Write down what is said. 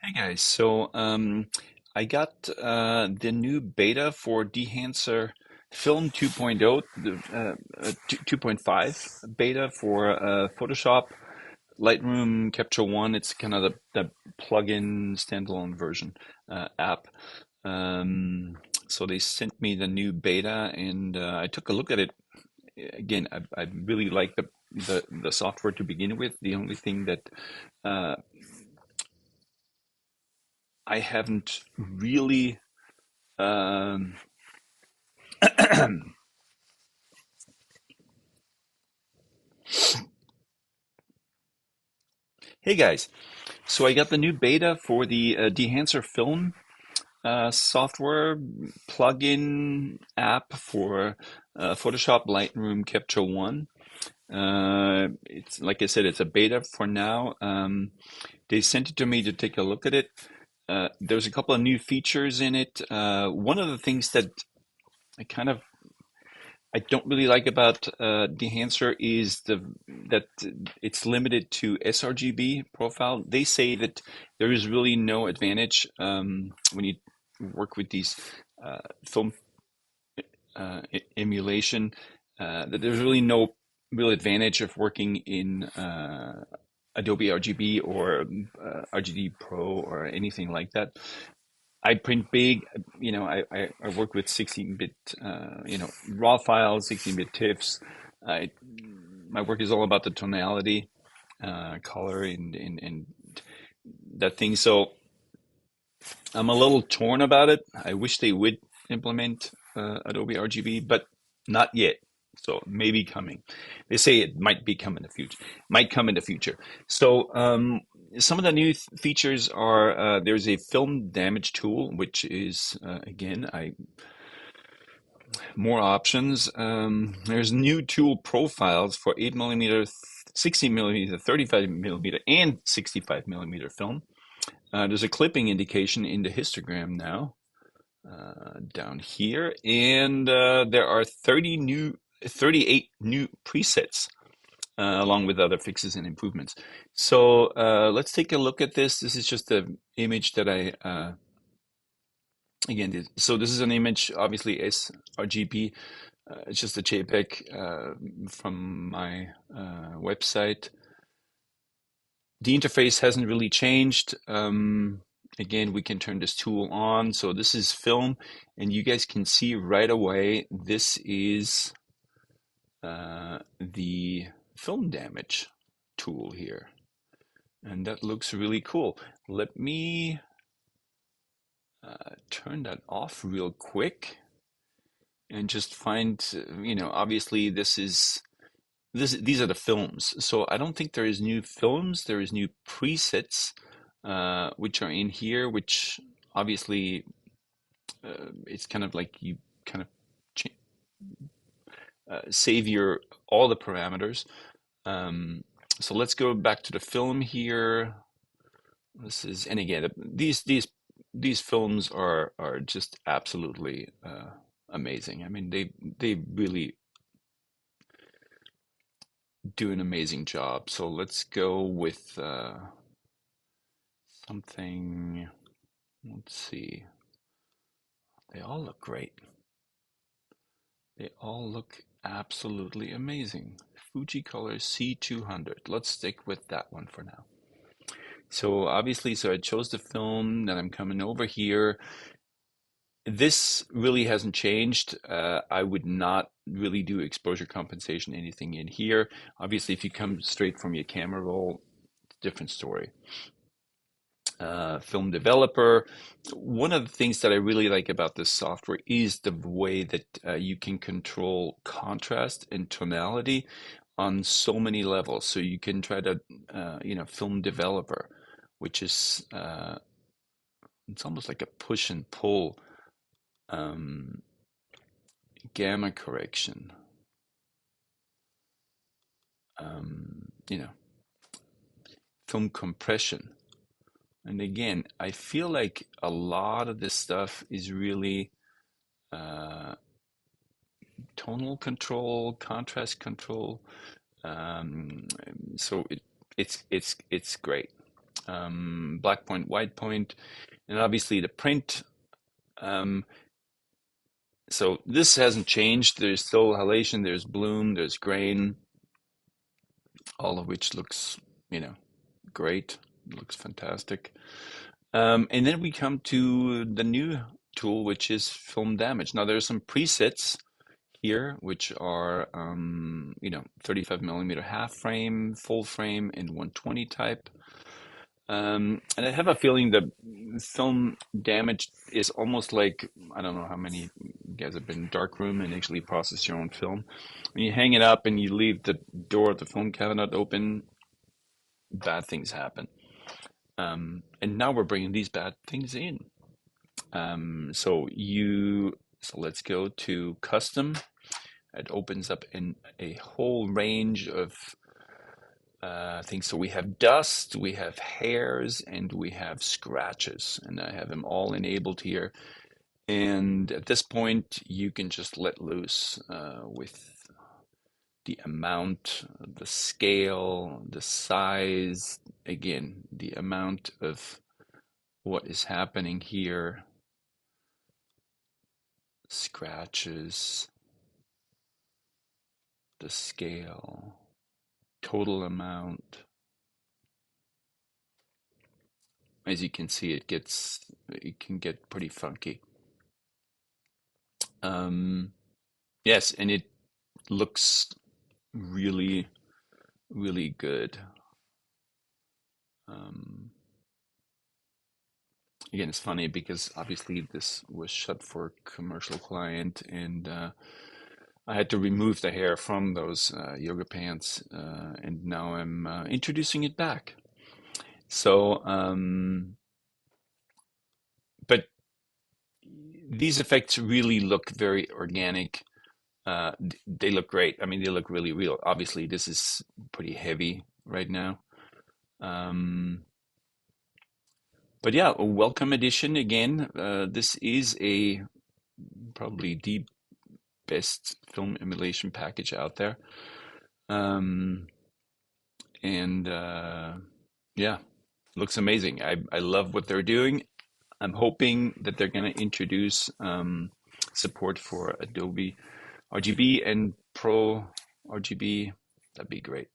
Hey guys, I got the new beta for Dehancer Film 2.0, the 2.5 beta for Photoshop, Lightroom Capture One. It's kind of the plugin standalone version app. Um, so they sent me the new beta, and I took a look at it. Again, I really like the software to begin with. The only thing that uh, I haven't really Um, hey guys, so I got the new beta for the Dehancer Film software plugin app for Photoshop Lightroom Capture One. It's like I said, it's a beta for now. They sent it to me to take a look at it. There's a couple of new features in it. One of the things that I kind of I don't really like about Dehancer is the that it's limited to sRGB profile. They say that there is really no advantage when you work with these film emulation. That there's really no real advantage of working in Adobe RGB or RGB Pro or anything like that. I print big, I work with 16-bit, raw files, 16-bit TIFFs. I, my work is all about the tonality, color, and that thing. So I'm a little torn about it. I wish they would implement Adobe RGB, but not yet. So maybe coming. They say it might be come in the future. Might come in the future. So some of the new features are there's a film damage tool, which is again I more options. There's new tool profiles for 8 millimeter, 60 millimeter, 35 millimeter, and 65 millimeter film. There's a clipping indication in the histogram now down here, and there are 38 new presets along with other fixes and improvements. So let's take a look at this. This is just the image that I again did. So this is an image, obviously sRGB. It's just a JPEG from my website. The interface hasn't really changed. Again, we can turn this tool on. So this is film, and you guys can see right away this is the film damage tool here. And that looks really cool. Let me turn that off real quick and just find, obviously these are the films. So I don't think there is new films. There is new presets, which are in here, which obviously it's kind of like you kind of save your all the parameters. Um, so let's go back to the film here. This is, and again, these films are just absolutely amazing. I mean, they really do an amazing job. So let's go with something. Let's see. They all look great. They all look absolutely amazing. Fuji Color C200. Let's stick with that one for now. So obviously, so I chose the film, then I'm coming over here. This really hasn't changed. I would not really do exposure compensation, anything in here. Obviously, if you come straight from your camera roll, it's a different story. Film developer. One of the things that I really like about this software is the way that you can control contrast and tonality on so many levels. So you can try to, film developer, which is it's almost like a push and pull um, gamma correction. You know, film compression. And again, I feel like a lot of this stuff is really uh, tonal control, contrast control. Um, so it's great. black point, white point, and obviously the print. Um, so this hasn't changed. There's still halation, there's bloom, there's grain, all of which looks, you know, great. Looks fantastic. And then we come to the new tool, which is film damage. Now there's some presets here, which are, 35 millimeter half frame, full frame, and 120 type. And I have a feeling that film damage is almost like, I don't know how many you guys have been in dark room and actually process your own film. When you hang it up and you leave the door of the film cabinet open, bad things happen. And now we're bringing these bad things in. So let's go to custom. It opens up in a whole range of things. So we have dust, we have hairs, and we have scratches, and I have them all enabled here. And at this point, you can just let loose with the amount, the scale, the size, again, the amount of what is happening here, scratches, the scale, total amount. As you can see, it can get pretty funky. Um, yes, and it looks really, really good. Um, Again, it's funny because obviously this was shot for a commercial client, and I had to remove the hair from those yoga pants, and now I'm introducing it back. So, but these effects really look very organic. They look great. I mean, they look really real. Obviously, this is pretty heavy right now. Um, but yeah, a welcome edition again. This is a probably the best film emulation package out there. Um, and yeah, looks amazing. I love what they're doing. I'm hoping that they're going to introduce support for Adobe RGB and Pro RGB. That'd be great.